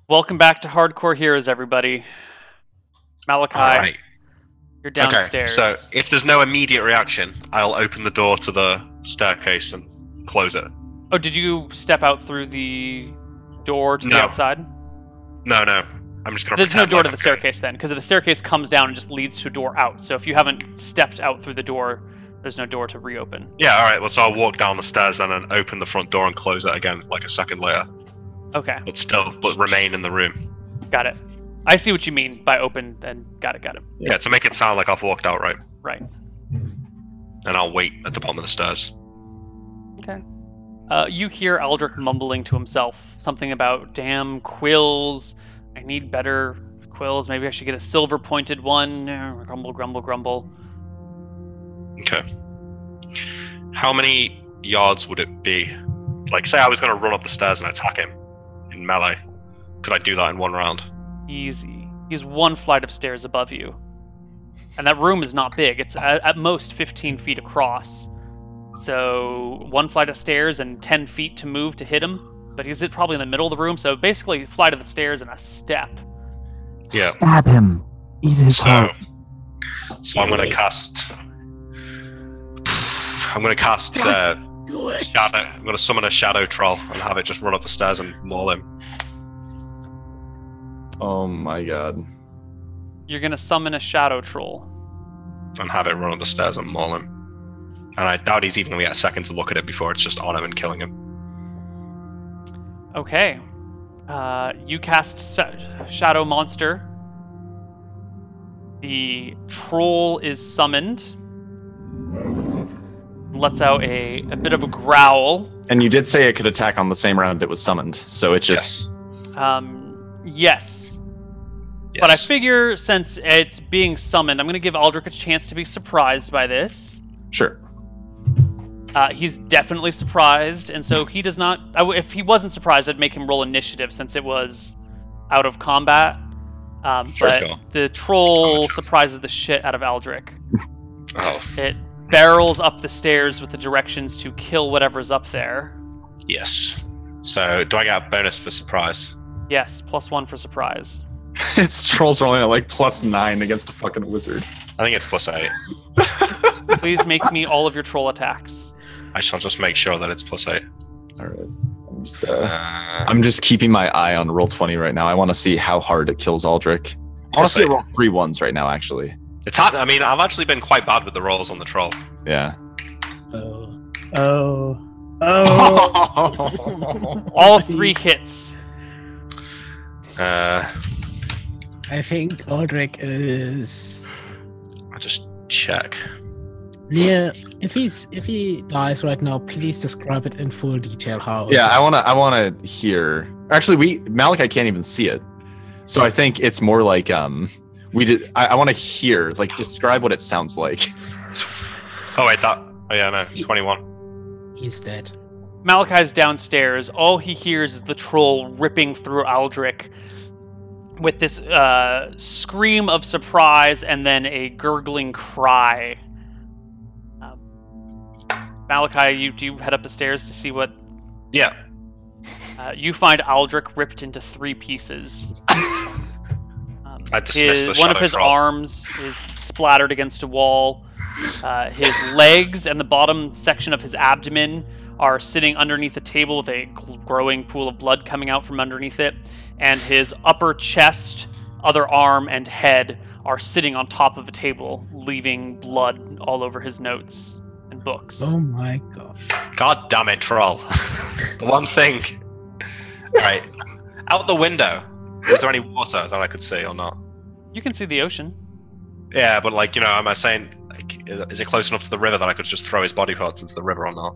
Welcome back to Hardcore Heroes, everybody. Malachi, Alright. you're downstairs. Okay, so if there's no immediate reaction, I'll open the door to the staircase and close it. Oh, did you step out through the door to the outside? No. I'm just gonna There's no pretend door like to the staircase then, because the staircase comes down and just leads to a door out. So if you haven't stepped out through the door, there's no door to reopen. Yeah, alright, well, so I'll walk down the stairs then and open the front door and close it again, like a second later. Okay. But remain in the room. Got it. I see what you mean by open, and got it. Yeah, to make it sound like I've walked out, right? Right. And I'll wait at the bottom of the stairs. Okay. You hear Aldrich mumbling to himself, something about, damn quills, I need better quills, maybe I should get a silver-pointed one, grumble, grumble, grumble. Okay. How many yards would it be? Like, say I was going to run up the stairs and attack him in melee. Could I do that in one round? Easy. He's one flight of stairs above you. And that room is not big. It's at most 15 feet across. So one flight of stairs and 10 feet to move to hit him. But he's probably in the middle of the room, so basically a flight of the stairs and a step. Yeah. Stab him. Eat his heart. So I'm going to cast... I'm going to cast... Shadow. I'm going to summon a shadow troll and have it just run up the stairs and maul him. Oh my god. You're going to summon a shadow troll. And have it run up the stairs and maul him. And I doubt he's even going to get a second to look at it before it's just on him and killing him. Okay. You cast Shadow Monster. The troll is summoned. Lets out a bit of a growl. And you did say it could attack on the same round it was summoned, so it just... Yes. But I figure since it's being summoned, I'm going to give Aldrich a chance to be surprised by this. Sure. He's definitely surprised, and so he does not... If he wasn't surprised, I'd make him roll initiative since it was out of combat. But the troll surprises the shit out of Aldrich. Oh. It barrels up the stairs with the directions to kill whatever's up there. Yes. So, do I get a bonus for surprise? Yes, +1 for surprise. Its troll's rolling at like +9 against a fucking wizard. I think it's +8. Please make me all of your troll attacks. I shall just make sure that it's +8. Alright. I'm just keeping my eye on Roll20 right now. I want to see how hard it kills Aldrich. I want to see it roll 3 ones right now, actually. It's hard. I mean, I've actually been quite bad with the rolls on the troll. Yeah. Oh. All 3 hits. I think Aldrich is... I'll just check. Yeah, if he dies right now, please describe it in full detail how. Yeah, I wanna hear. Actually, Malachi can't even see it, so I think it's more like I want to hear, like, describe what it sounds like. Oh wait, no, 21. He's dead. Malachi's downstairs. All he hears is the troll ripping through Aldrich with this scream of surprise and then a gurgling cry. Malachi, do you head up the stairs to see what... Yeah. You find Aldrich ripped into 3 pieces. I dismiss the one of his troll. arms is splattered against a wall. His legs and the bottom section of his abdomen are sitting underneath a table with a growing pool of blood coming out from underneath it. And his upper chest, other arm, and head are sitting on top of a table, leaving blood all over his notes and books. Oh my god. God damn it, troll. The one thing. Right. Out the window. Is there any water that I could see or not? You can see the ocean. Yeah, but like, am I saying, like, is it close enough to the river that I could just throw his body parts into the river or not?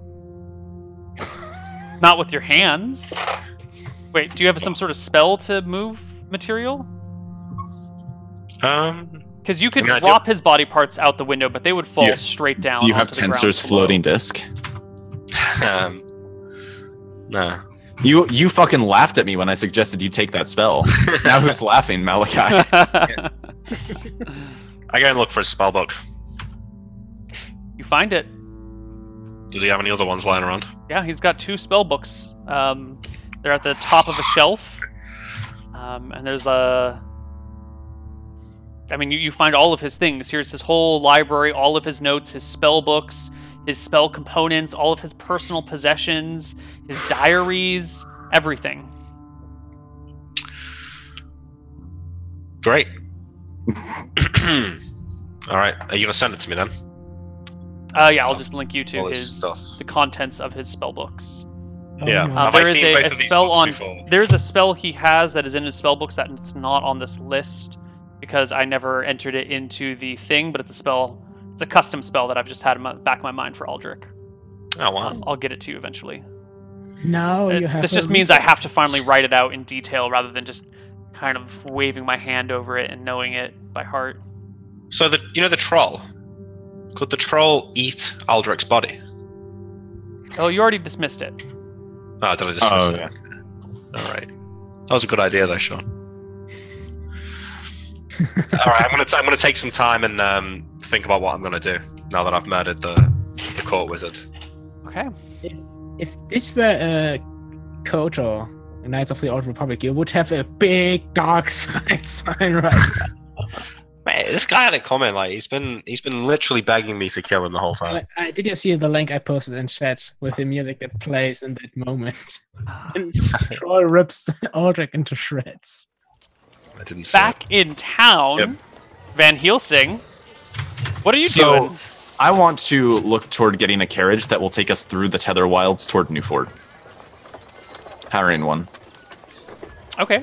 Not with your hands. Wait, do you have some sort of spell to move material? Because you could drop his body parts out the window, but they would fall straight down. Do you have Tensor's floating disc? No. You fucking laughed at me when I suggested you take that spell. Now who's laughing, Malachi? I go and look for his spellbook. You find it. Does he have any other ones lying around? Yeah, he's got 2 spell books. They're at the top of a shelf. And there's a... I mean, you find all of his things. Here's his whole library, all of his notes, his spell books, his spell components, all of his personal possessions, his diaries, everything. Great. All right. Are you gonna send it to me then? Yeah, I'll just link you to All this his stuff. the contents of his spell books. Yeah. no. Have I There is seen both a of these spell books on. before? There's a spell he has that is in his spell books that's not on this list because I never entered it into the thing. But it's a spell. It's a custom spell that I've just had in the back of my mind for Aldrich. Oh wow. I'll get it to you eventually. Now you have. This a just means I reason. have to finally write it out in detail rather than just kind of waving my hand over it and knowing it by heart. So the troll. Could the troll eat Aldrich's body? Oh, you already dismissed it. Oh, did I dismiss Oh, it? yeah. All right. That was a good idea, though, Sean. All right, I'm gonna take some time and think about what I'm gonna do now that I've murdered the court wizard. Okay. If this were a coach or a Knights of the Old Republic, you would have a big dark side sign right now. Man, this guy had it coming. Like he's been literally begging me to kill him the whole time. Did you see the link I posted in chat with the music that plays in that moment? And Troy rips Aldrich into shreds. I didn't see Back in town, Yep. Van Helsing. What are you So, doing? I want to look toward getting a carriage that will take us through the Tether Wilds toward Newfort. Hiring one. Okay.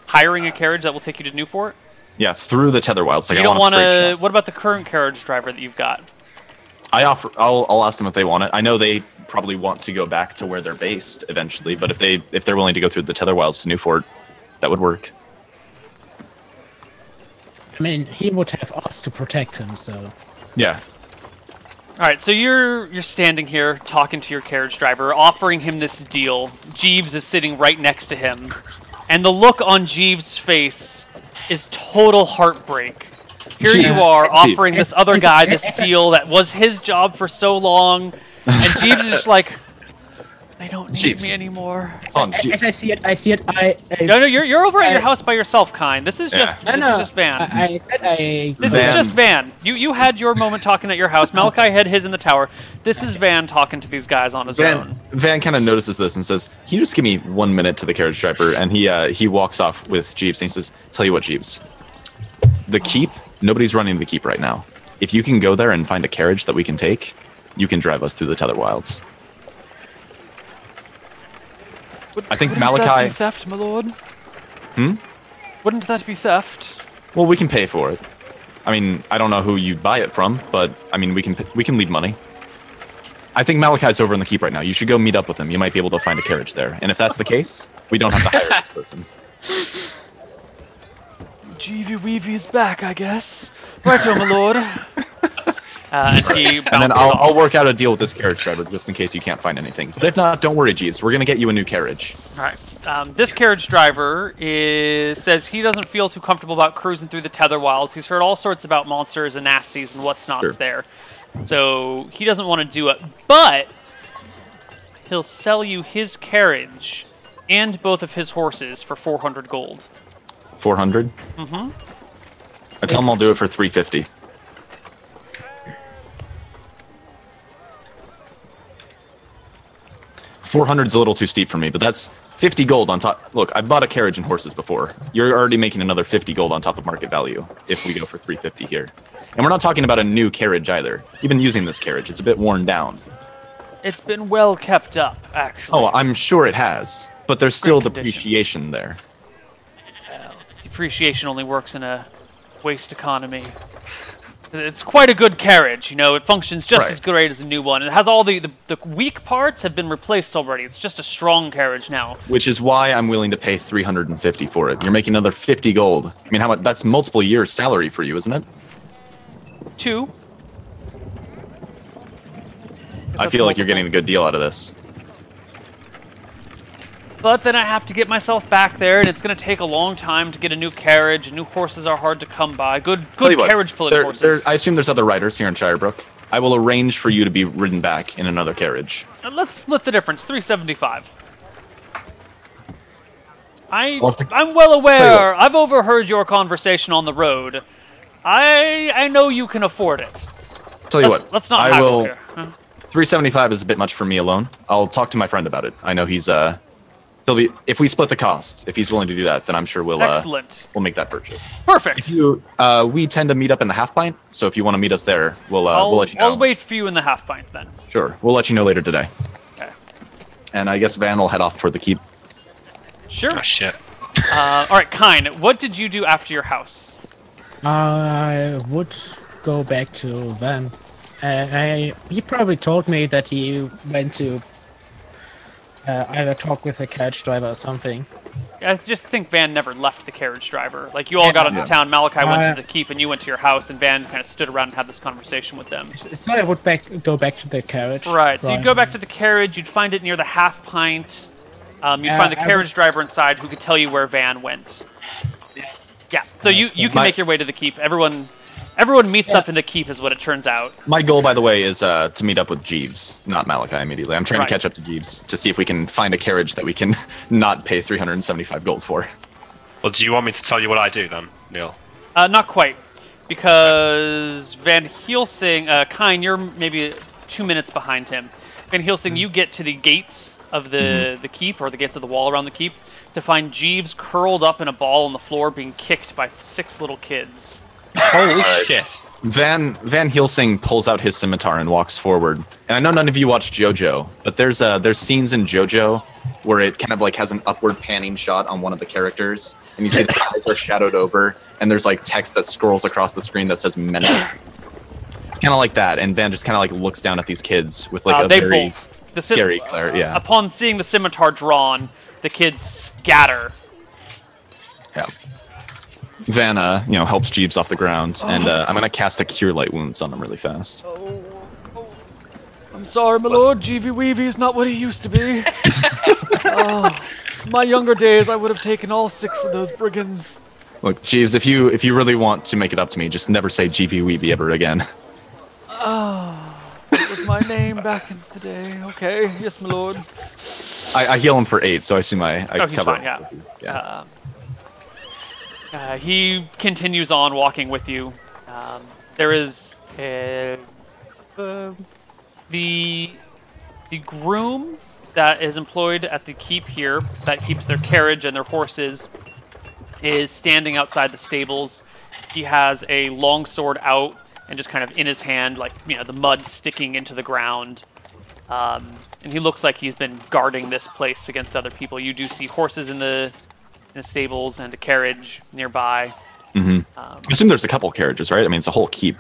Hiring a carriage that will take you to Newfort? Yeah, through the Tether Wilds. Like You I don't want want a straight to. shot. What about the current carriage driver that you've got? I'll ask them if they want it. I know they probably want to go back to where they're based eventually, but if they're willing to go through the Tether Wilds to Newfort, that would work. I mean, he would have us to protect him, so. Yeah. All right, so you're standing here talking to your carriage driver, offering him this deal. Jeeves is sitting right next to him, and the look on Jeeves' face is total heartbreak. Here you Jeeves. are Jeeves. offering this other guy this deal that was his job for so long, and Jeeves is just like, they don't need Jeeves. me anymore. As I see it, No, you're over at your house by yourself, Kine. This is just Yeah. this is just Van. I said I. This Van. is just Van. You had your moment talking at your house. Malachi had his in the tower. This is Van talking to these guys on his own. Van kind of notices this and says, "Can you just give me 1 minute to the carriage driver?" And he walks off with Jeeves and he says, "Tell you what, Jeeves, the keep. Nobody's running the keep right now. If you can go there and find a carriage that we can take, you can drive us through the Tether Wilds." I think Wouldn't that Malachi. be theft, my lord? Hmm? Wouldn't that be theft? Well, we can pay for it. I mean, I don't know who you buy it from, but I mean, we can leave money. I think Malachi's over in the keep right now. You should go meet up with him. You might be able to find a carriage there. And if that's the case, we don't have to hire this person. Jeevy Weevy is back, I guess. Right, my lord. And he And then bounces I'll off. work out a deal with this carriage driver just in case you can't find anything. But if not, don't worry, Jeeves. We're going to get you a new carriage. All right. This carriage driver says he doesn't feel too comfortable about cruising through the Tether Wilds. He's heard all sorts about monsters and nasties and what's not Sure. there. So he doesn't want to do it. But he'll sell you his carriage and both of his horses for 400 gold. 400? Mm-hmm. I tell him I'll do it for 350. $400's a little too steep for me, but that's 50 gold on top. Look, I've bought a carriage and horses before. You're already making another 50 gold on top of market value if we go for 350 here. And we're not talking about a new carriage either. Even using this carriage, it's a bit worn down. It's been well kept up, actually. Oh, I'm sure it has, but there's still Great condition. depreciation there. Depreciation only works in a waste economy. It's quite a good carriage, you know. It functions just Right. as great as a new one. It has all the weak parts have been replaced already. It's just a strong carriage now. Which is why I'm willing to pay 350 for it. You're making another 50 gold. I mean, how much? That's multiple years' salary for you, isn't it? 2. I feel like you're getting a good deal out of this. But then I have to get myself back there, and it's going to take a long time to get a new carriage. And new horses are hard to come by. Good Tell you what, carriage pulling horses. I assume there's other riders here in Shirebrook. I will arrange for you to be ridden back in another carriage. Let's split the difference. 375. I'm well aware. I've overheard your conversation on the road. I know you can afford it. Tell you what. Let's not haggle here. Huh? 375 is a bit much for me alone. I'll talk to my friend about it. I know he'll be, if we split the costs, if he's willing to do that, then I'm sure we'll make that purchase. Perfect. We tend to meet up in the Half Pint, so if you want to meet us there, we'll let you know. I'll wait for you in the Half Pint then. Sure, we'll let you know later today. Okay. And I guess Van will head off toward the keep. Sure. Oh, shit. All right, Kine, what did you do after your house? I would go back to Van. He probably told me that he went to either talk with a carriage driver or something. I just think Van never left the carriage driver. Like, you all got into town, Malachi went to the keep, and you went to your house, and Van kind of stood around and had this conversation with them. So I would go back to the carriage. Right, so you'd go back to the carriage, you'd find it near the Half Pint, you'd find the carriage driver inside who could tell you where Van went. Yeah, so you can make your way to the keep. Everyone meets up in the keep is what it turns out. My goal, by the way, is to meet up with Jeeves, not Malachi immediately. I'm trying to catch up to Jeeves to see if we can find a carriage that we can not pay 375 gold for. Well, do you want me to tell you what I do then, Neil? Not quite, because Van Helsing, Kine, you're maybe 2 minutes behind him. Van Helsing, you get to the gates of the keep, or the gates of the wall around the keep, to find Jeeves curled up in a ball on the floor being kicked by 6 little kids. Holy shit. Van Helsing pulls out his scimitar and walks forward. And I know none of you watch JoJo, but there's scenes in JoJo where it kind of like has an upward panning shot on one of the characters, and you see the eyes are shadowed over, and there's like text that scrolls across the screen that says menace. It's kind of like that, and Van just kind of like looks down at these kids with like a very scary glare. Yeah. Upon seeing the scimitar drawn, the kids scatter. Yeah. Van, helps Jeeves off the ground, and I'm gonna cast a Cure Light Wounds on him really fast. I'm sorry, my lord. Jeevy Weevy is not what he used to be. My younger days, I would have taken all 6 of those brigands. Look, Jeeves, if you really want to make it up to me, just never say Jeevy Weevy ever again. That was my name back in the day. Okay, yes, my lord. I heal him for 8, so I assume I he's cover fine, yeah. He continues on walking with you. There is the groom that is employed at the keep here that keeps their carriage and their horses is standing outside the stables. He has a long sword out and just kind of in his hand, like, the mud sticking into the ground. And he looks like he's been guarding this place against other people. You do see horses in the stables and a carriage nearby. I assume there's a couple carriages, right? I mean, it's a whole keep.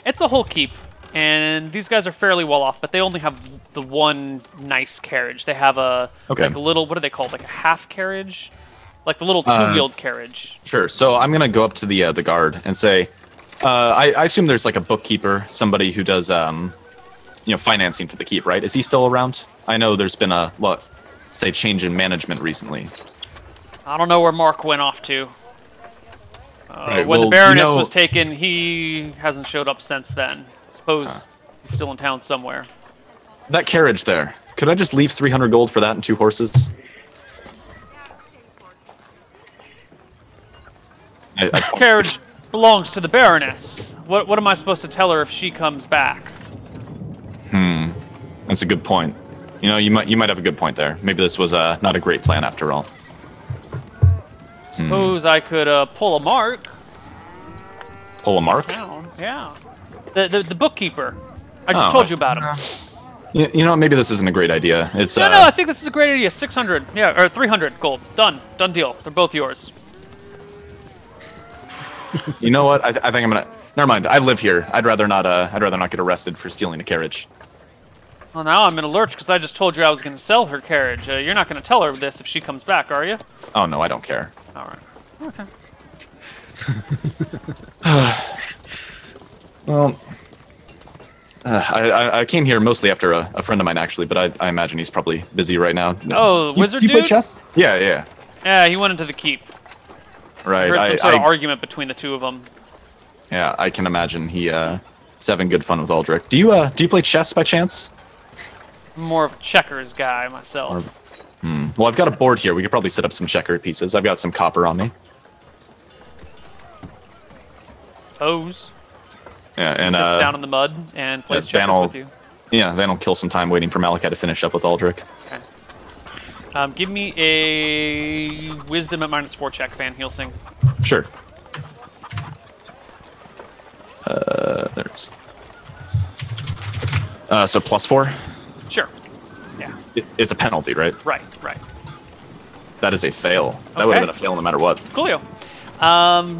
It's a whole keep, and these guys are fairly well off, but they only have the one nice carriage. They have like a little, what are they called? Like a half carriage? Like the little two-wheeled carriage. Sure. So I'm going to go up to the guard and say, I assume there's like a bookkeeper, somebody who does, financing for the keep, right? Is he still around? I know there's been a, change in management recently. I don't know where Mark went off to. Right, when the Baroness was taken, he hasn't showed up since then. I suppose he's still in town somewhere. That carriage there, could I just leave 300 gold for that and 2 horses? Carriage belongs to the Baroness. What am I supposed to tell her if she comes back? That's a good point. You might have a good point there. Maybe this was not a great plan after all. Suppose I could pull a mark. Pull a mark? Yeah. The bookkeeper. I just told you about him. Maybe this isn't a great idea. It's No, I think this is a great idea. 600, or 300 gold. Done deal. They're both yours. You know what? I think I'm gonna. Never mind. I live here. I'd rather not get arrested for stealing a carriage. Well, now I'm in a lurch because I just told you I was going to sell her carriage. You're not going to tell her this if she comes back, are you? Oh no, I don't care. All right. Okay. Well, I came here mostly after a friend of mine, actually, but I imagine he's probably busy right now. Oh, wizard do you dude? play chess? Yeah. Yeah, he went into the keep. Right. I heard some sort of argument between the two of them. Yeah, I can imagine he's having good fun with Aldrich. Do you play chess by chance? I'm more of a checkers guy myself. Well, I've got a board here. We could probably set up some checker pieces. I've got some copper on me. Hose. Yeah, and Sits down in the mud and plays Van checkers will- with you. Yeah, then I'll kill some time waiting for Malachi to finish up with Aldrich. Okay. Give me a wisdom at -4 check, Van Helsing. Sure. There's. So +4. Sure. Yeah. It's a penalty, right? Right. That is a fail. That would have been a fail no matter what. Coolio.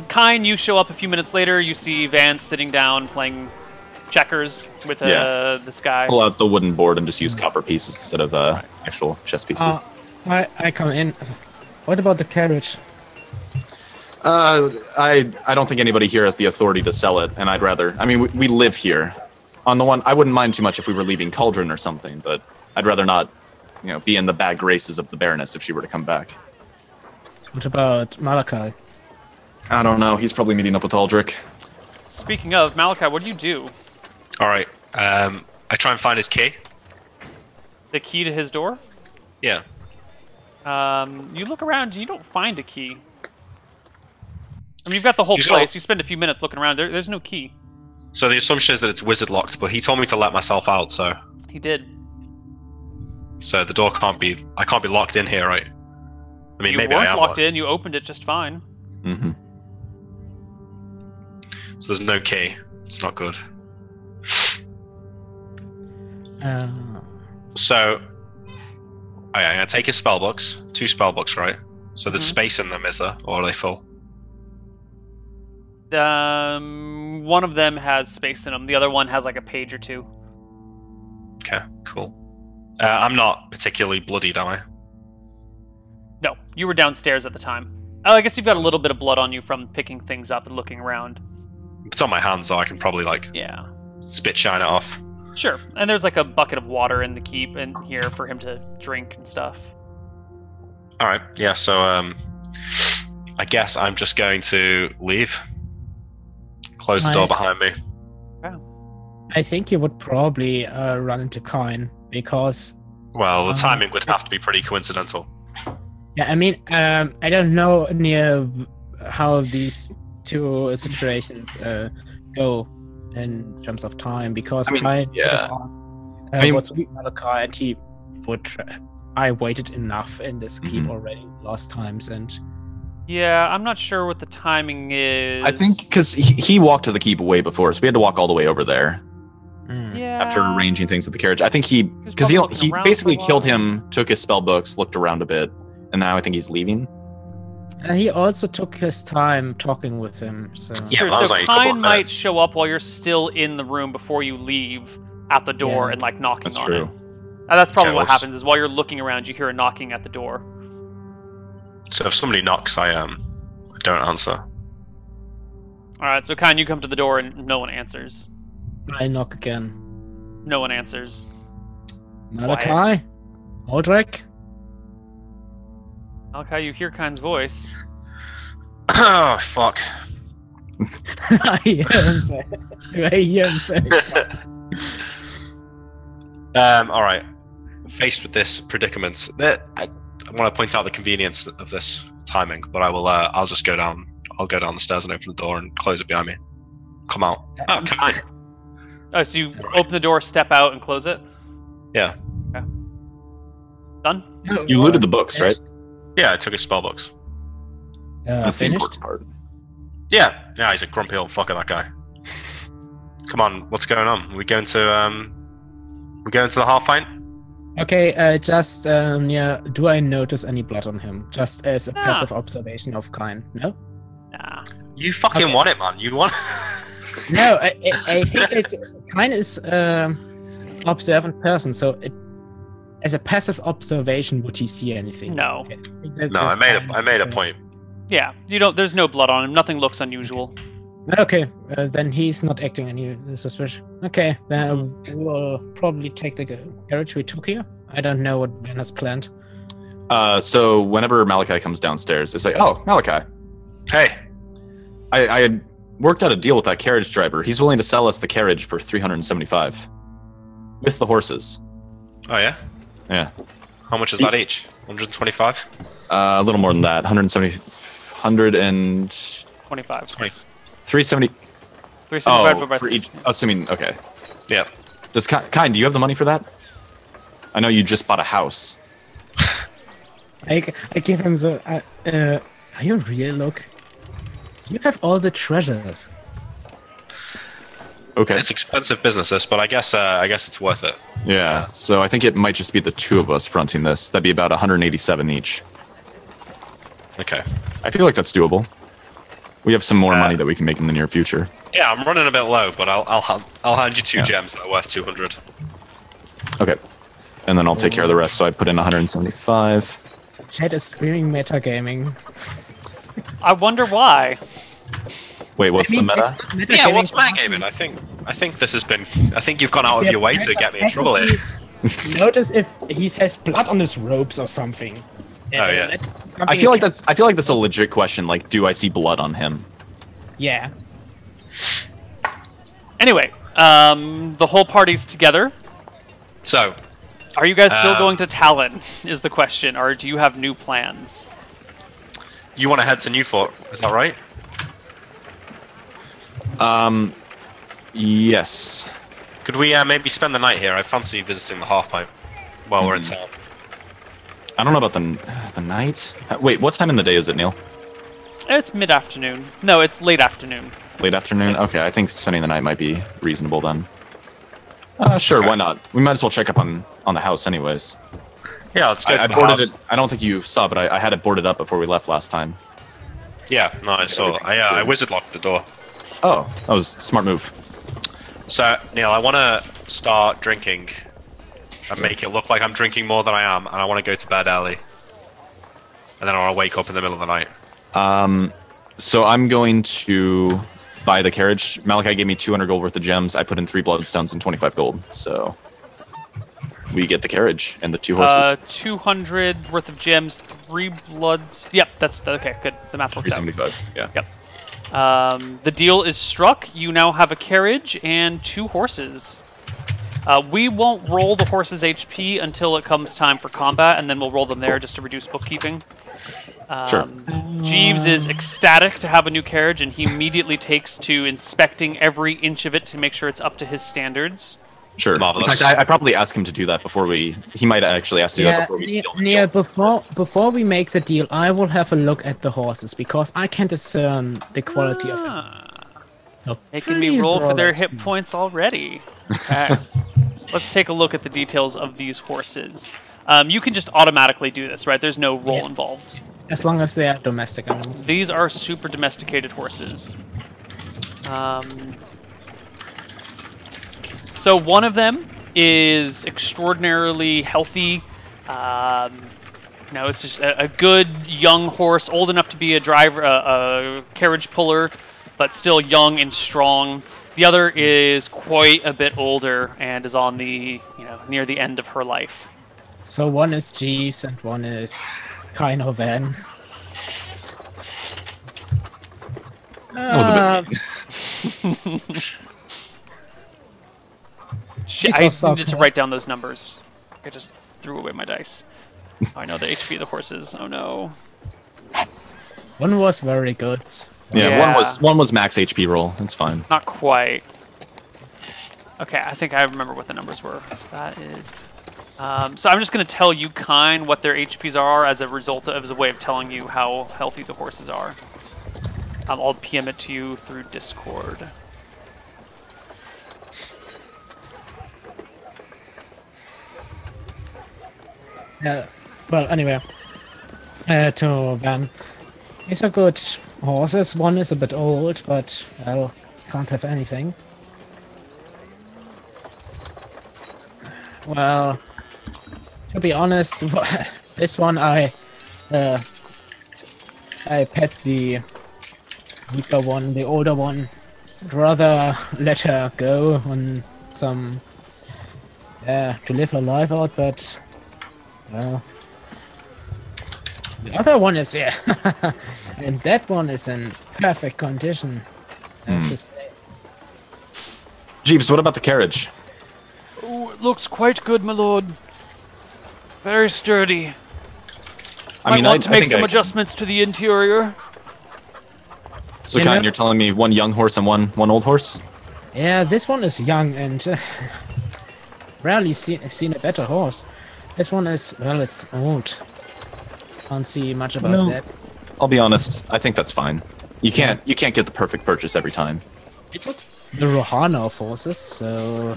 Kine, you show up a few minutes later. You see Van sitting down playing checkers with this guy. Pull out the wooden board and just use copper pieces instead of actual chess pieces. I come in. What about the carriage? I don't think anybody here has the authority to sell it, and I'd rather. I mean, we live here. On the one, I wouldn't mind too much if we were leaving Cauldron or something, but I'd rather not, be in the bad graces of the Baroness if she were to come back. What about Malachi? I don't know. He's probably meeting up with Aldrich. Speaking of, Malachi, what do you do? All right. I try and find his key. The key to his door? Yeah. You look around, you don't find a key. I mean, you've got the whole He's place. got- You spend a few minutes looking around. There's no key. So the assumption is that it's wizard locked, but he told me to let myself out, so He did. the door can't be. I can't be locked in here, right? I mean, You maybe I weren't am locked in. You opened it just fine. Mm-hmm. So there's no key. It's not good. So, I'm gonna take his spell books. 2 spell books, right? So there's space in them, is there, or are they full? One of them has space in them. The other one has like a page or two. Okay, cool. I'm not particularly bloodied, am I? No, you were downstairs at the time. Oh, I guess you've got a little bit of blood on you from picking things up and looking around. It's on my hands, so I can probably Yeah. spit shine it off. Sure. And there's like a bucket of water in the keep in here for him to drink and stuff. All right. Yeah. So I guess I'm just going to leave. Close the door behind me. I think you would probably run into Kine because. Well, the timing would have to be pretty coincidental. Yeah, I mean, I don't know near how these two situations go in terms of time because Kine what's with Malachi, and he would. I waited enough in this keep already last times, and. Yeah, I'm not sure what the timing is. I think because he walked to the keep way before, so we had to walk all the way over there. Yeah. After arranging things with the carriage, I think he basically killed him, took his spell books, looked around a bit, and now I think he's leaving. And he also took his time talking with him. So Sure, that was so like a couple of Kine might minutes. show up while you're still in the room before you leave at the door and like knocking That's on true. it. That's probably Okay, what let's- happens is while you're looking around, you hear a knocking at the door. So if somebody knocks, I don't answer. All right, so Kine, you come to the door and no one answers. I knock again. No one answers. Malachi? Aldrich? Malachi, you hear Kine's voice. Oh fuck. I hear him say. Do I hear him say? All right. Faced with this predicament, I want to point out the convenience of this timing, but I will. I'll just go down. I'll go down the stairs and open the door and close it behind me. Come out. Oh, Kine. Oh, so you open the door, step out, and close it? Yeah. Okay. Done? You looted the books, right? Yeah, I took his spell books. That's the Finished? important part. Yeah, he's a grumpy old fucker, that guy. Come on, what's going on? We going to the half pint? Okay, just do I notice any blood on him? Just as a passive observation of Kine. No? Nah. You fucking Okay. want it, man. You want. No, I think it's Kine is observant person, so as a passive observation, would he see anything? No. Okay. No, I made a point. Yeah, you don't. There's no blood on him. Nothing looks unusual. Okay, then he's not acting any suspicious. Okay, then we'll probably take the carriage we took here. I don't know what Van has planned. So whenever Malachi comes downstairs, it's like, oh, Malachi, Hey, I had worked out a deal with that carriage driver. He's willing to sell us the carriage for 375 with the horses. oh yeah. Yeah. How much is that each? 125? A little more than that. 170, 100 and 25. 370. 375 by for 3. each. Assuming okay. Yeah. Does Kind, do you have the money for that? I know you just bought a house. I give him the. Are you real? Look, you have all the treasures. Okay. It's expensive business, this, but I guess it's worth it. Yeah. So I think it might just be the two of us fronting this. That'd be about 187 each. Okay. I feel like that's doable. We have some more money that we can make in the near future. Yeah, I'm running a bit low, but I'll hand you 2 gems that are worth 200. Okay. And then I'll take care of the rest. So I put in 175. Chat is screaming metagaming. I wonder why. Wait, what's the meta? Yeah, what's metagaming? I think this has been. I think you've gone out of your way to get me in trouble here. Notice if he has blood on his robes or something. Oh yeah. I feel like that's a legit question. Like, do I see blood on him? Yeah. Anyway, the whole party's together. So, Are you guys still going to Talon, is the question, or do you have new plans? you want to head to Newport, is that right? Yes. Could we maybe spend the night here? I fancy visiting the half-pipe while we're in town. I don't know about the night. Wait, what time in the day is it, Neil? It's mid-afternoon. No, it's late afternoon. Late afternoon? Okay, I think spending the night might be reasonable then. Sure, Okay. why not? We might as well check up on the house anyways. Yeah, let's go to I the boarded house. it. I don't think you saw, but I had it boarded up before we left last time. Yeah, no, I saw. I wizard locked the door. Oh, that was a smart move. So, Neil, I want to start drinking and make it look like I'm drinking more than I am, and I want to go to bed early. And then I want to wake up in the middle of the night. So I'm going to buy the carriage. Malachi gave me 200 gold worth of gems. I put in 3 bloodstones and 25 gold. So we get the carriage and the 2 horses. 200 worth of gems, 3 bloods. Yep, that's okay. Good. The math works out. 375. Yeah. Yep. The deal is struck. You now have a carriage and 2 horses. We won't roll the horse's HP until it comes time for combat, and then we'll roll them there just to reduce bookkeeping. Sure. Jeeves is ecstatic to have a new carriage, and he immediately takes to inspecting every inch of it to make sure it's up to his standards. Sure. Marvelous. In fact, I probably ask him to do that before we. He might actually ask to do that before we steal the Neil, deal. before we make the deal, I will have a look at the horses because I can discern the quality of them. So Making me roll for their hit points already. Okay. Let's take a look at the details of these horses. You can just automatically do this, right? There's no roll involved. As long as they are domestic animals. These are super domesticated horses. So one of them is extraordinarily healthy. It's just a good young horse, old enough to be a driver, a carriage puller, but still young and strong. The other is quite a bit older and is on the, near the end of her life. So one is Jeeves and one is kind of Van. That was a bit mean. Shit, I needed to write down those numbers. I just threw away my dice. Oh, I know the HP of the horses. Oh no. One was very good. Yeah, one was max HP roll. That's fine. Not quite. Okay, I think I remember what the numbers were. So that is. So I'm just going to tell you what their HPs are as a way of telling you how healthy the horses are. I'll PM it to you through Discord. Well, anyway, to Van. These are good horses. One is a bit old, but, well, can't have anything. Well, to be honest, this one I pet the weaker one, the older one. I'd rather let her go on some, to live her life out, but, well, the other one is here, and that one is in perfect condition. I have to say. Jeeves, what about the carriage? Oh, it looks quite good, my lord. Very sturdy. I mean, want to make think some adjustments to the interior. So, Kyan, you're telling me one young horse and one old horse? Yeah, this one is young and rarely seen a better horse. This one is, well, it's old. Can't see much about that. I'll be honest. I think that's fine. You can't get the perfect purchase every time. It's not the Rohanov horses, so.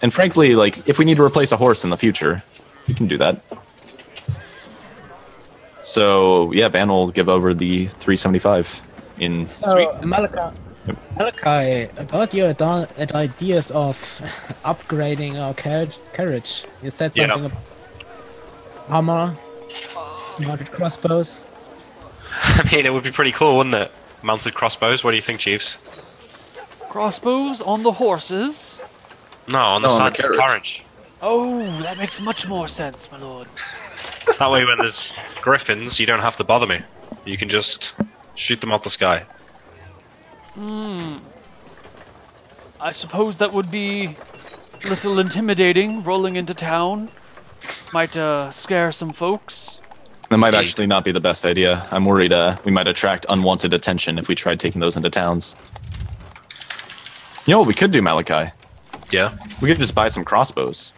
And frankly, like if we need to replace a horse in the future, we can do that. So yeah, Van will give over the 375 in. So Malachi, about your ideas of upgrading our carriage, you said something about armor, mounted crossbows. I mean, it would be pretty cool, wouldn't it? Mounted crossbows. What do you think, Jeeves? Crossbows on the horses? No, on the sides of the carriage. Oh, that makes much more sense, my lord. That way, when there's griffins, you don't have to bother me. You can just shoot them off the sky. I suppose that would be a little intimidating, rolling into town. Might scare some folks. That might actually not be the best idea. I'm worried we might attract unwanted attention if we tried taking those into towns. You know what we could do, Malachi? Yeah? We could just buy some crossbows.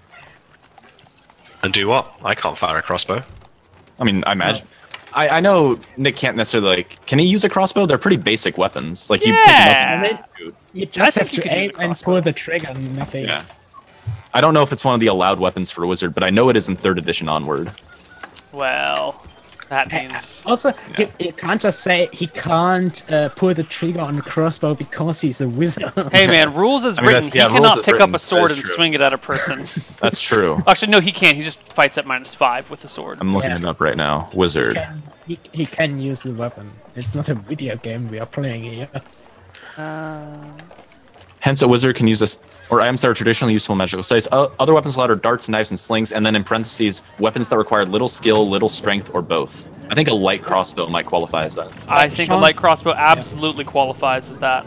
And do what? I can't fire a crossbow. I mean, I imagine... I know Nick can't necessarily, like... Can he use a crossbow? They're pretty basic weapons. Like, you pick them up and you just have to aim and pull the trigger and nothing. Yeah. I don't know if it's one of the allowed weapons for a wizard, but I know it is in 3rd edition onward. Well, that means... Also, you can't just say he can't pull the trigger on the crossbow because he's a wizard. Hey man, rules is written. He cannot pick up a sword and swing it at a person. That's true. Actually, no, he can't. He just fights at -5 with a sword. I'm looking it up right now. Wizard. He can use the weapon. It's not a video game we are playing here. Hence, a wizard can use this, or items that are traditionally useful in magical studies. Other weapons allowed are darts, knives, and slings, and then in parentheses, weapons that require little skill, little strength, or both. I think a light crossbow might qualify as that. I think a light crossbow absolutely qualifies as that.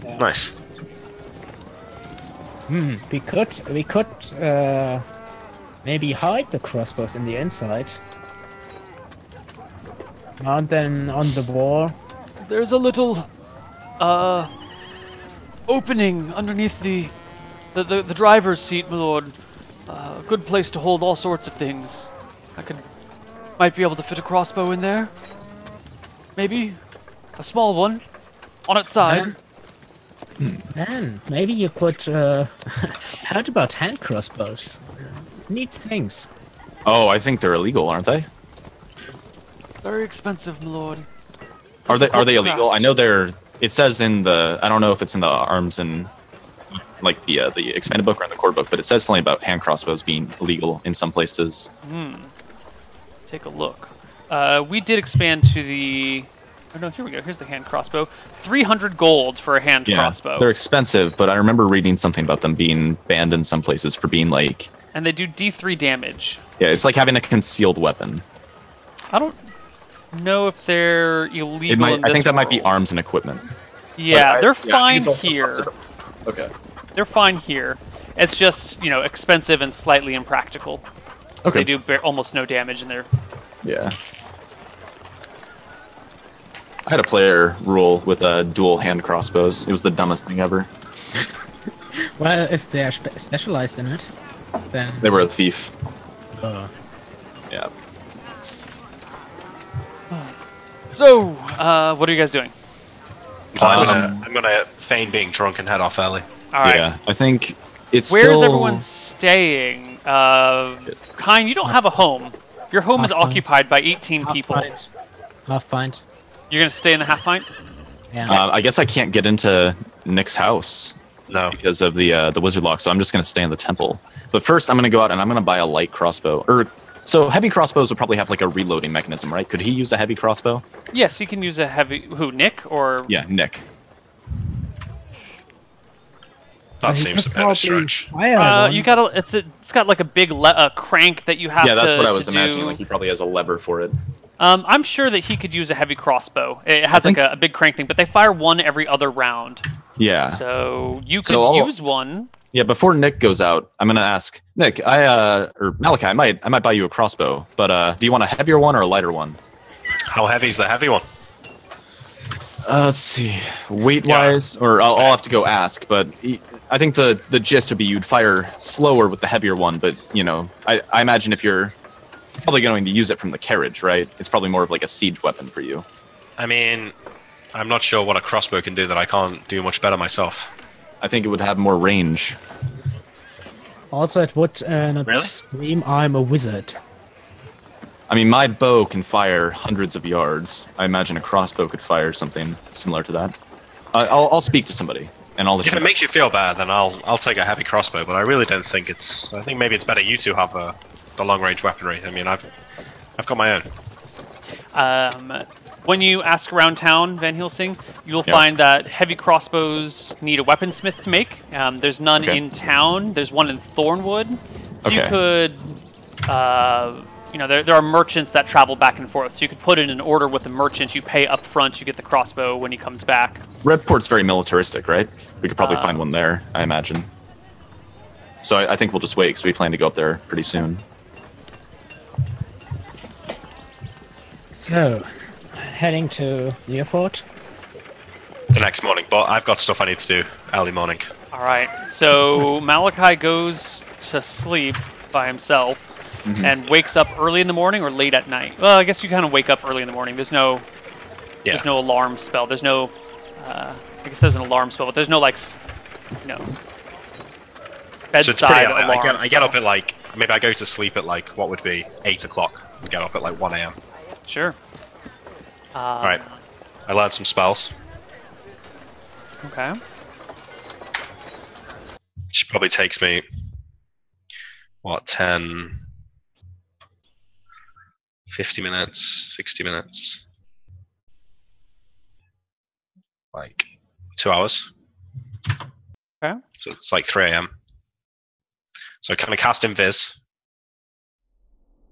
Yeah. Nice. We could maybe hide the crossbows in the inside. Mount them on the wall. There's a little opening underneath the driver's seat, my lord. A good place to hold all sorts of things. Might be able to fit a crossbow in there. Maybe a small one on its side. Man, maybe you could heard about hand crossbows. Neat things. Oh, I think they're illegal, aren't they? Very expensive, my lord. Are they illegal? I know they're. It says in the. I don't know if it's in the arms and like the expanded book or in the core book, but it says something about hand crossbows being illegal in some places. Take a look. We did expand to the. Oh no, here we go. Here's the hand crossbow. 300 gold for a hand crossbow. They're expensive, but I remember reading something about them being banned in some places for being like. And they do D3 damage. Yeah, it's like having a concealed weapon. I don't know if they're illegal. I think that might be arms and equipment. Yeah, they're fine here. Okay. They're fine here. It's just, expensive and slightly impractical. Okay. They do almost no damage in there. Yeah. I had a player rule with dual hand crossbows. It was the dumbest thing ever. Well, if they are specialized in it, then... They were a thief. Yeah. So, what are you guys doing? I'm gonna feign being drunk and head off early. All right. Yeah, I think it's Where's still... everyone staying? Kine, you don't have a home. Your home is occupied by 18 people. Half pint. You're gonna stay in the half pint? Yeah. I guess I can't get into Nick's house. No. Because of the wizard lock, so I'm just going to stay in the temple. But first, I'm going to go out and I'm going to buy a light crossbow. So heavy crossbows would probably have like a reloading mechanism, right? Could he use a heavy crossbow? Yes, you can use a heavy... Who, Nick? Or... Yeah, Nick. That seems a bit of a stretch. You gotta... It's got like a big crank that you have to... Yeah, that's what I was imagining. Like he probably has a lever for it. I'm sure that he could use a heavy crossbow. It has like a big crank thing, but they fire one every other round. Yeah. So you could use one Yeah, before Nick goes out, I'm gonna ask Nick. Or Malachi, I might buy you a crossbow, but do you want a heavier one or a lighter one? How heavy is the heavy one? Let's see, weight-wise, or I'll have to go ask. But I think the gist would be you'd fire slower with the heavier one. But you know, I imagine if you're probably going to use it from the carriage, right? It's probably more of like a siege weapon for you. I mean, I'm not sure what a crossbow can do that I can't do much better myself. I think it would have more range. Also, it would not Really? scream, I'm a wizard. I mean, my bow can fire hundreds of yards. I imagine a crossbow could fire something similar to that. I'll speak to somebody, and I'll let If you it know. makes you feel bad, then I'll take a heavy crossbow. But I really don't think it's. I think maybe it's better you two have the long range weaponry. I mean, I've got my own. When you ask around town, Van Helsing, you'll find that heavy crossbows need a weaponsmith to make. There's none in town. There's one in Thornwood. So you could, you know, there are merchants that travel back and forth. So you could put in an order with the merchant. You pay up front. You get the crossbow when he comes back. Redport's very militaristic, right? We could probably find one there, I imagine. So I think we'll just wait, because we plan to go up there pretty soon. So, heading to Nearfort. The next morning, but I've got stuff I need to do early morning. All right. So Malachi goes to sleep by himself and wakes up early in the morning or late at night. Well, I guess you kind of wake up early in the morning. There's no alarm spell. There's no. I guess there's an alarm spell, but there's no like, you know, bedside So it's pretty early. alarm. I get up at like maybe I go to sleep at like what would be 8 o'clock. And get up at like 1 a.m. Sure. All right. I learned some spells. Okay. Which probably takes me, what, 10, 50 minutes, 60 minutes, like 2 hours. Okay. So it's like 3 a.m. So I kind of cast Invis.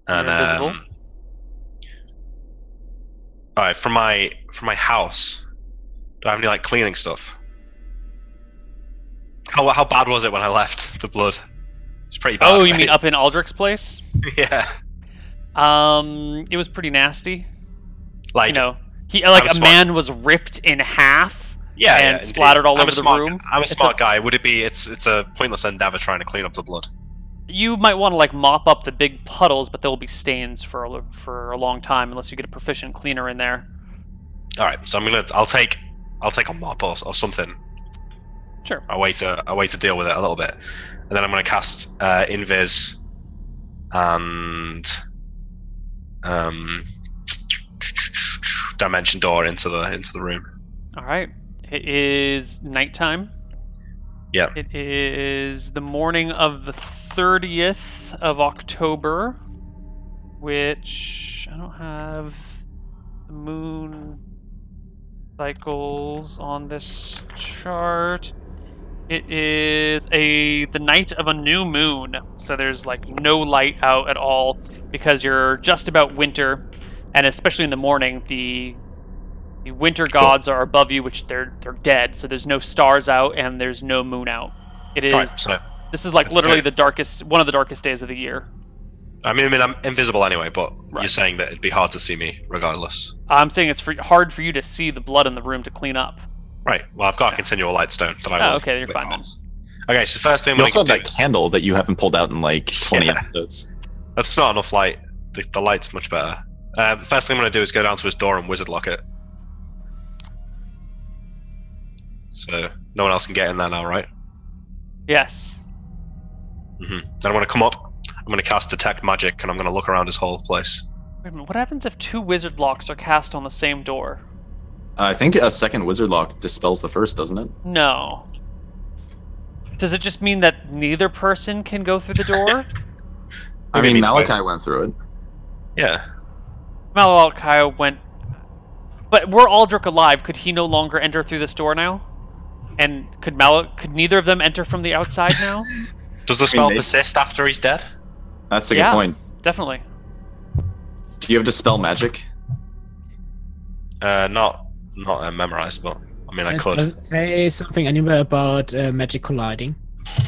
And You're invisible. All right, from my house, do I have any like cleaning stuff? How bad was it when I left the blood? It's pretty bad. Oh, you right? mean up in Aldrich's place? Yeah. It was pretty nasty. Like, You know, he like I'm a smart. man was ripped in half and indeed. splattered all I'm over a the smart, room. I'm a It's smart guy. Would it be? It's a pointless endeavor trying to clean up the blood. You might want to like mop up the big puddles, but there will be stains for a long time unless you get a proficient cleaner in there. All right, so I'll take a mop or something. Sure. A way to deal with it a little bit, and then I'm gonna cast Invis and Dimension Door into the room. All right. It is nighttime. Yeah. It is the morning of the 30th of October, which I don't have the moon cycles on this chart. It is the night of a new moon, so there's like no light out at all because you're just about winter, and especially in the morning, the winter gods are above you, which they're dead, so there's no stars out and there's no moon out. It is. Right, so This is like literally one of the darkest days of the year. I mean, I'm invisible anyway, but you're saying that it'd be hard to see me regardless. I'm saying it's hard for you to see the blood in the room to clean up. Right. Well, I've got a continual light stone that I will. Okay, you're fine then. Okay, so first thing I'm You going also to have do. that candle that you haven't pulled out in like 20 Yeah. episodes. That's not enough light. The light's much better. First thing I'm going to do is go down to his door and wizard lock it. So no one else can get in there now, right? Yes. Then I'm going to come up. I'm going to cast Detect Magic, and I'm going to look around his whole place. Wait a minute, what happens if 2 wizard locks are cast on the same door? I think a second wizard lock dispels the first, doesn't it? No. Does it just mean that neither person can go through the door? I Maybe mean, it means Malachi went through it. Yeah. Malachi went... But were Aldrich alive? Could he no longer enter through this door now? And could neither of them enter from the outside now? Does the spell maybe. persist after he's dead? That's a good point. Definitely. Do you have Dispel Magic? Not memorized, but I mean I could. Does it say something anywhere about magic colliding?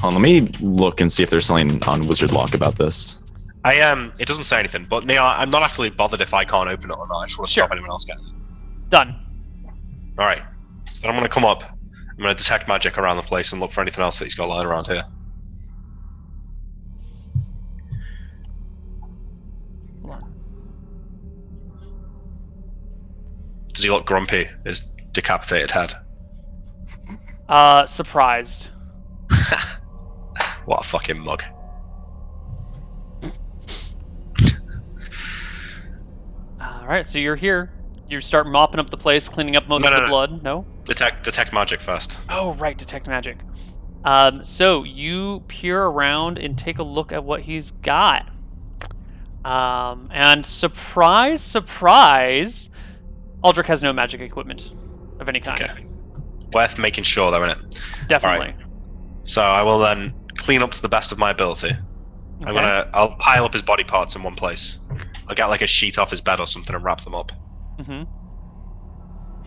Let me look and see if there's something on Wizard Lock about this. It doesn't say anything, but Neil, I'm not actually bothered if I can't open it or not. I just want to stop anyone else getting it. Done. Alright. So I'm going to come up. I'm going to detect magic around the place and look for anything else that he's got lying around here. Hold on. Does he look grumpy? His decapitated head. Surprised. What a fucking mug. Alright, so you're here. You start mopping up the place, cleaning up most of the blood. No? Detect magic first. Oh, right, detect magic. So you peer around and take a look at what he's got. And surprise, surprise, Aldrich has no magic equipment of any kind. Okay. Worth making sure, though, innit? Definitely. Right. So I will then clean up to the best of my ability. Okay. I'll pile up his body parts in one place. I'll get like a sheet off his bed or something and wrap them up. Mm-hmm.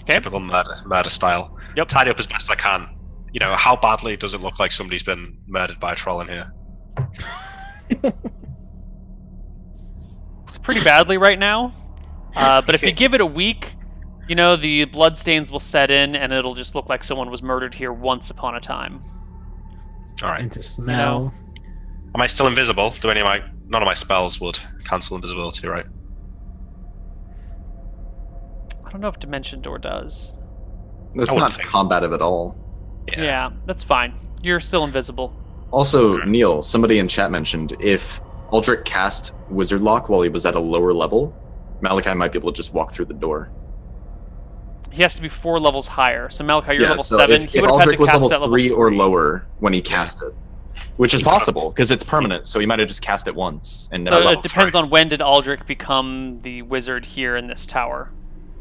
Okay. Typical murder style. Yep. Tidy up as best I can. You know, how badly does it look like somebody's been murdered by a troll in here? It's pretty badly right now. But if you give it a week, you know, the bloodstains will set in and it'll just look like someone was murdered here once upon a time. Alright. And the smell. Am I still invisible? None of my spells would cancel invisibility, right? I don't know if Dimension Door does. That's not combative at all. Yeah, that's fine. You're still invisible. Also, Neil, somebody in chat mentioned if Aldrich cast Wizard Lock while he was at a lower level, Malachi might be able to just walk through the door. He has to be 4 levels higher. So Malachi, you're level so 7. If He would have had Aldrich to was cast level at 3 level or 3. lower when he cast it, which is possible because it's permanent, so he might have just cast it once and never. So level it depends 3. on when did Aldrich become the wizard here in this tower.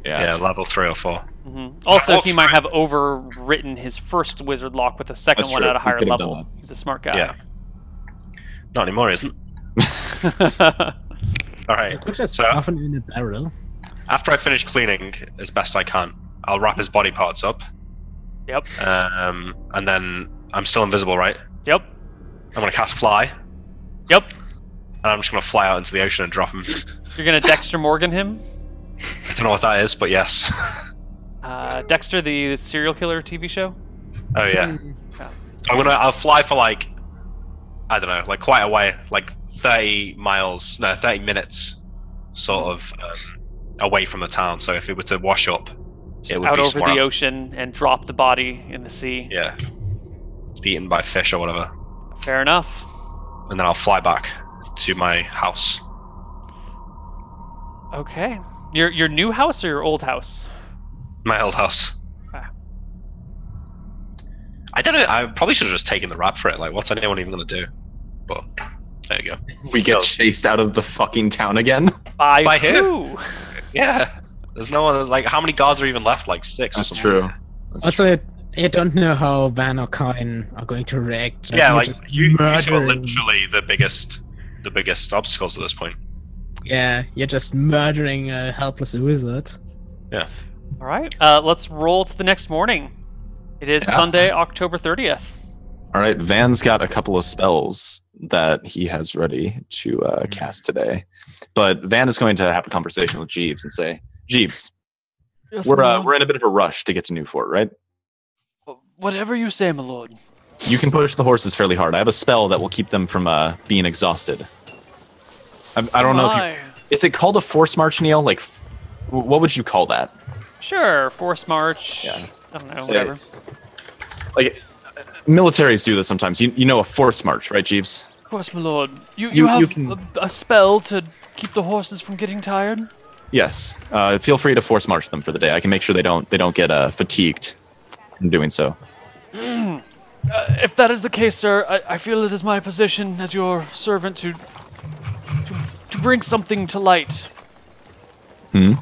Yeah, level 3 or 4. Mm-hmm. Also, he might have overwritten his first wizard lock with a second one at a higher level. He's a smart guy. Yeah. Not anymore, isn't? Alright. Could just stuff it in a barrel. After I finish cleaning as best I can, I'll wrap his body parts up. Yep. And then I'm still invisible, right? Yep. I'm gonna cast fly. Yep. And I'm just gonna fly out into the ocean and drop him. You're gonna Dexter Morgan him? I don't know what that is, but yes. Dexter, the serial killer TV show? Oh yeah. So I'll fly for like, I don't know, like quite a way, like 30 minutes, sort of away from the town. So if it were to wash up, it would out be over somewhere the ocean and drop the body in the sea. Yeah. Be eaten by fish or whatever. Fair enough. And then I'll fly back to my house. Okay. Your new house or your old house? My old house. Ah. I don't know. I probably should have just taken the rap for it. Like, what's anyone even gonna do? But there you go. We get chased out of the fucking town again. By who? who? Yeah. There's no one. Like, how many guards are even left? Like 6. That's or something. true. That's Also, I don't know how Van or Kine are going to react. Yeah, like just you two are murdering- literally the biggest obstacles at this point. Yeah, you're just murdering a helpless wizard. Yeah. All right. Let's roll to the next morning. It is Sunday, October 30th. All right, Van's got a couple of spells that he has ready to cast today, but Van is going to have a conversation with Jeeves and say, "Jeeves, Yes, we're in a bit of a rush to get to Newfort, right? Whatever you say, my lord. You can push the horses fairly hard. I have a spell that will keep them from being exhausted. I don't know if you... Is it called a force march, Neil? Like, what would you call that? Sure, force march. Yeah. I don't know, Say, whatever. Like, militaries do this sometimes. You know a force march, right, Jeeves? Of course, my lord. You have can... a spell to keep the horses from getting tired? Yes. Feel free to force march them for the day. I can make sure they don't get fatigued in doing so. If that is the case, sir, I feel it is my position as your servant to bring something to light. Hmm?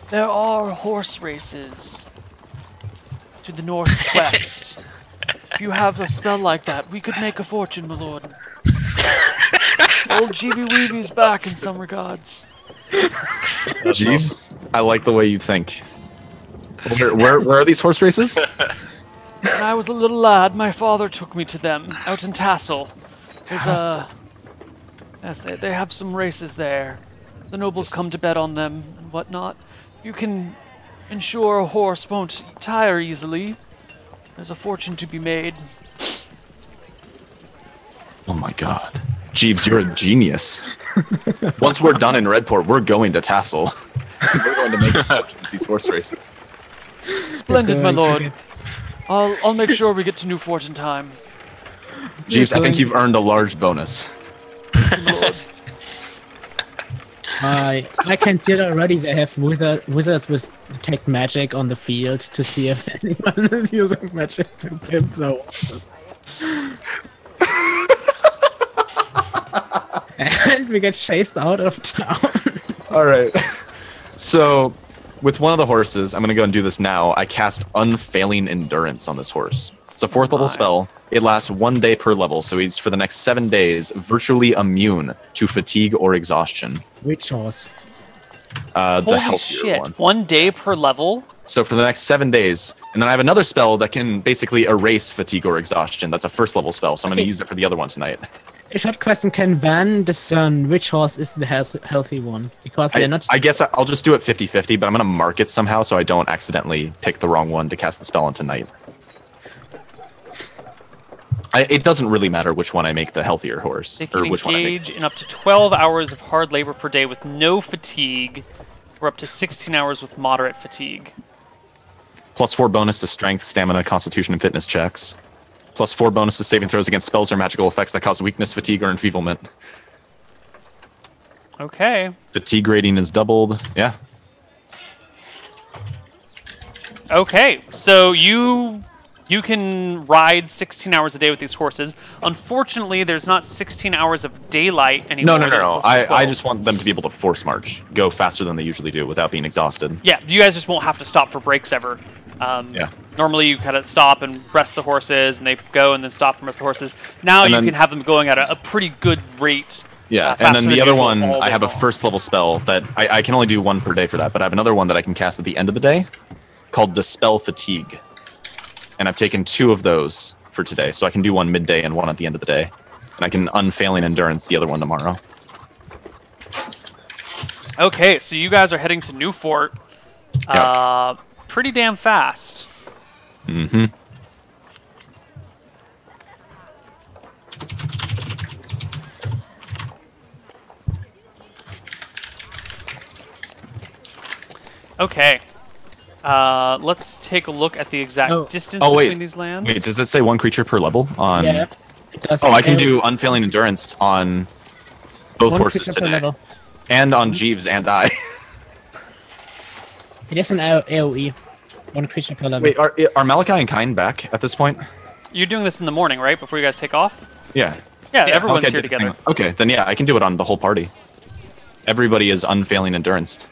There are horse races to the northwest. If you have a spell like that, we could make a fortune, my lord. Old Jeevy Weevy's back in some regards. Jeeves, I like the way you think. Where are these horse races? When I was a little lad, my father took me to them out in Tassel. There's yes, they have some races there. The nobles come to bet on them and whatnot. You can ensure a horse won't tire easily. There's a fortune to be made. Oh my god. Jeeves, you're a genius. Once we're done in Redport, we're going to Tassel. We're going to make a fortune with these horse races. Splendid, my lord. I'll make sure we get to Newfort in time. Jeeves, I think you've earned a large bonus. Lord. I can see it already. They have wizards with detect magic on the field to see if anyone is using magic to pimp the horses. And we get chased out of town. All right. So, with one of the horses, I'm going to go and do this now. I cast Unfailing Endurance on this horse. It's a 4th level spell. It lasts 1 day per level, so he's, for the next 7 days, virtually immune to fatigue or exhaustion. Which horse? The Holy healthier shit. one. 1 day per level? So for the next 7 days, and then I have another spell that can basically erase fatigue or exhaustion. That's a 1st level spell, so I'm going to use it for the other one tonight. A short question: can Van discern which horse is the healthy one? Because they're not. I guess I'll just do it 50-50, but I'm going to mark it somehow so I don't accidentally pick the wrong one to cast the spell on tonight. It doesn't really matter which one I make the healthier horse. They can or which one I make. engage in up to 12 hours of hard labor per day with no fatigue, or up to 16 hours with moderate fatigue. +4 bonus to strength, stamina, constitution, and fitness checks. +4 bonus to saving throws against spells or magical effects that cause weakness, fatigue, or enfeeblement. Okay. Fatigue rating is doubled. Yeah. Okay, so you can ride 16 hours a day with these horses. Unfortunately, there's not 16 hours of daylight anymore. No. I just want them to be able to force march, go faster than they usually do without being exhausted. Yeah, you guys just won't have to stop for breaks ever. Yeah. Normally, you kind of stop and rest the horses, and they go and then stop and rest the horses. Now you can have them going at a pretty good rate. Yeah, and faster then the than other usual one, all I day have a long. 1st level spell that I can only do 1 per day for that, but I have another one that I can cast at the end of the day called Dispel Fatigue. And I've taken 2 of those for today, so I can do 1 midday and 1 at the end of the day. And I can Unfailing Endurance the other one tomorrow. Okay, so you guys are heading to Newfort pretty damn fast. Mm-hmm. Okay. Let's take a look at the exact distance between these lands. Wait, does it say 1 creature per level on? Yeah, it does. Oh, I can do Unfailing Endurance on both horses today, level. and on Jeeves and I. It is an AOE. 1 creature per level. Wait, are Malachi and Kine back at this point? You're doing this in the morning, right? Before you guys take off? Yeah. Yeah, everyone's Okay, here together. Okay, then yeah, I can do it on the whole party. Everybody is Unfailing Endurance.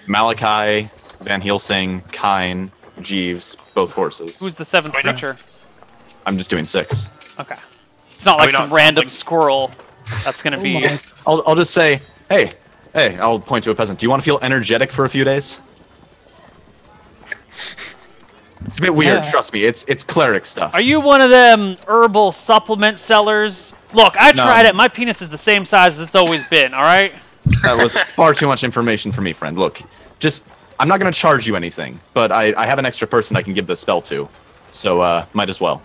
Malachi, Van Helsing, Kine, Jeeves, both horses. Who's the 7th creature? I'm just doing 6. Okay. It's not like not some random squirrel that's going to be... my. I'll just say, hey, I'll point to a peasant. Do you want to feel energetic for a few days? It's a bit weird, trust me. It's cleric stuff. Are you one of them herbal supplement sellers? Look, I tried it. My penis is the same size as it's always been, all right? That was far too much information for me, friend. Look, I'm not going to charge you anything, but I have an extra person I can give the spell to, so might as well.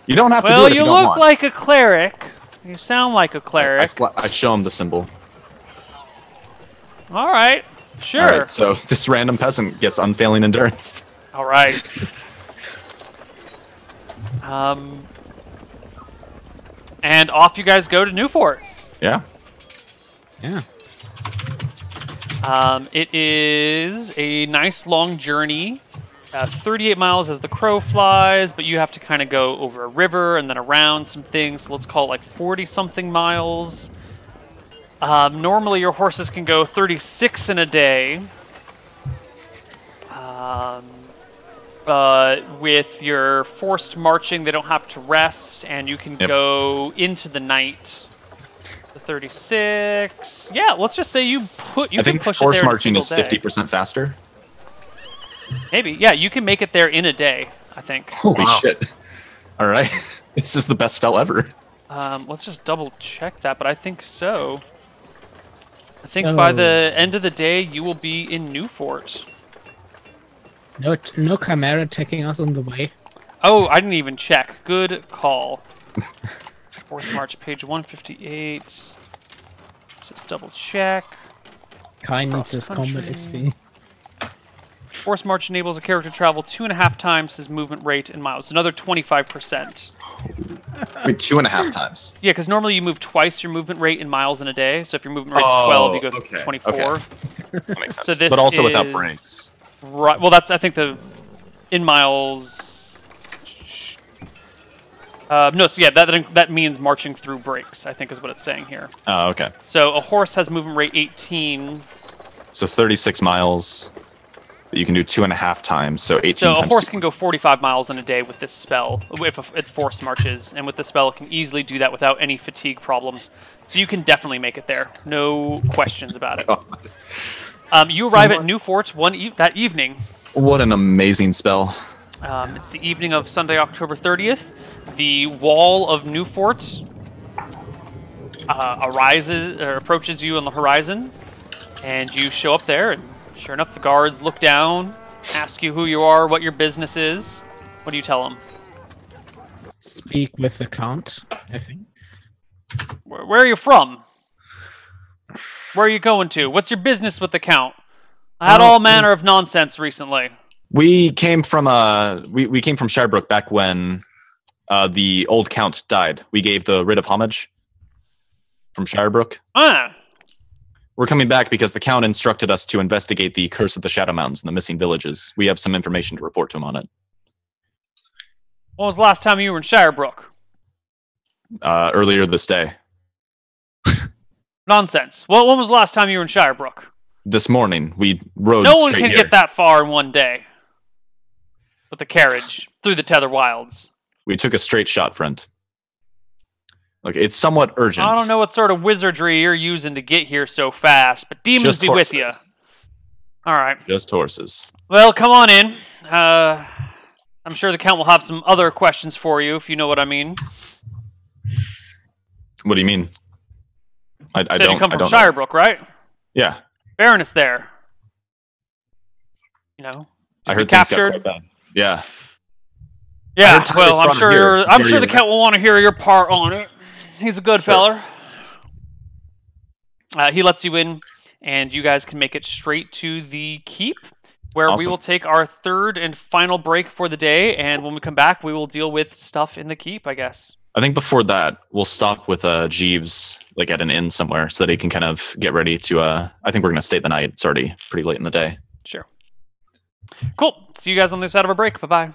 You don't have to do it Well, if you you don't look want. like a cleric. You sound like a cleric. I show him the symbol. All right, sure. All right, so this random peasant gets Unfailing Endurance. All right. And off you guys go to Newfort. Yeah. Yeah. It is a nice long journey. 38 miles as the crow flies, but you have to kind of go over a river and then around some things. So let's call it like 40-something miles. Normally your horses can go 36 in a day. With your forced marching, they don't have to rest, and you can go into the night. The 36. Yeah, let's just say you can I think push force it there marching is in a single day. 50% faster. Maybe. Yeah, you can make it there in a day, I think. Holy shit! All right, this is the best spell ever. Let's just double check that, but I think so. I think by the end of the day, you will be in Newfort. No Chimera taking us on the way. Oh, I didn't even check. Good call. Force March, page 158. Just double check. Kind needs his combat XP. Force March enables a character to travel 2.5 times his movement rate in miles. Another 25%. Wait, 2.5 times. Yeah, because normally you move twice your movement rate in miles in a day. So if your movement rate's 12, you go 24. Okay. That makes sense. So this but also is, without breaks. Right. Well, that's I think the in miles. No, so yeah, that means marching through breaks, I think is what it's saying here. Oh, okay. So a horse has movement rate 18. So 36 miles. But you can do 2.5 times, so 18 So times. a horse can go 45 miles in a day with this spell, if it force marches, and with this spell it can easily do that without any fatigue problems. So you can definitely make it there, no questions about it. You arrive at Newfort that evening. What an amazing spell. It's the evening of Sunday, October 30th. The wall of Newfort approaches you on the horizon, and you show up there, and sure enough, the guards look down, ask you who you are, what your business is. What do you tell them? Speak with the Count, I think. Where are you from? Where are you going to? What's your business with the Count? I had all manner of nonsense recently. We came from we came from Shirebrook back when the old Count died. We gave the writ of homage from Shirebrook. Ah. We're coming back because the Count instructed us to investigate the Curse of the Shadow Mountains and the missing villages. We have some information to report to him on it. When was the last time you were in Shirebrook? Earlier this day. Nonsense. Well, when was the last time you were in Shirebrook? This morning. We rode No one straight can here. get that far in one day. With the carriage through the Tether Wilds. We took a straight shot, friend. Look, it's somewhat urgent. I don't know what sort of wizardry you're using to get here so fast, but demons Just be horses. with you. All right. Just horses. Well, come on in. I'm sure the Count will have some other questions for you, if you know what I mean. What do you mean? I Said don't. you come I from don't know. Shirebrook, right? Yeah. Baroness there. You know, I heard captured. things got quite bad. Yeah. Yeah. heard Well, Tyler's I'm brought him here. sure. I'm sure the Count will want to hear your part on it. He's a good feller. He lets you in, and you guys can make it straight to the keep, where we Awesome. will take our third and final break for the day. And when we come back, we will deal with stuff in the keep, I guess. I think before that, we'll stop with Jeeves, like at an inn somewhere, so that he can kind of get ready to. I think we're gonna stay the night. It's already pretty late in the day. Sure. Cool. See you guys on the other side of our break. Bye bye.